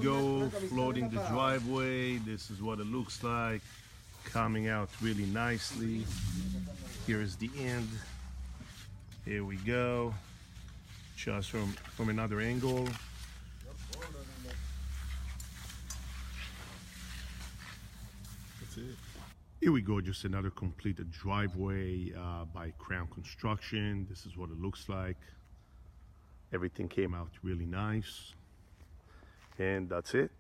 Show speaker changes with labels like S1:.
S1: go, floating the driveway. This is what it looks like, coming out really nicely. Here is the end. Here we go, just from another angle. That's it. Here we go, just another completed driveway by Crown Construction. This is what it looks like. Everything came out really nice. And that's it.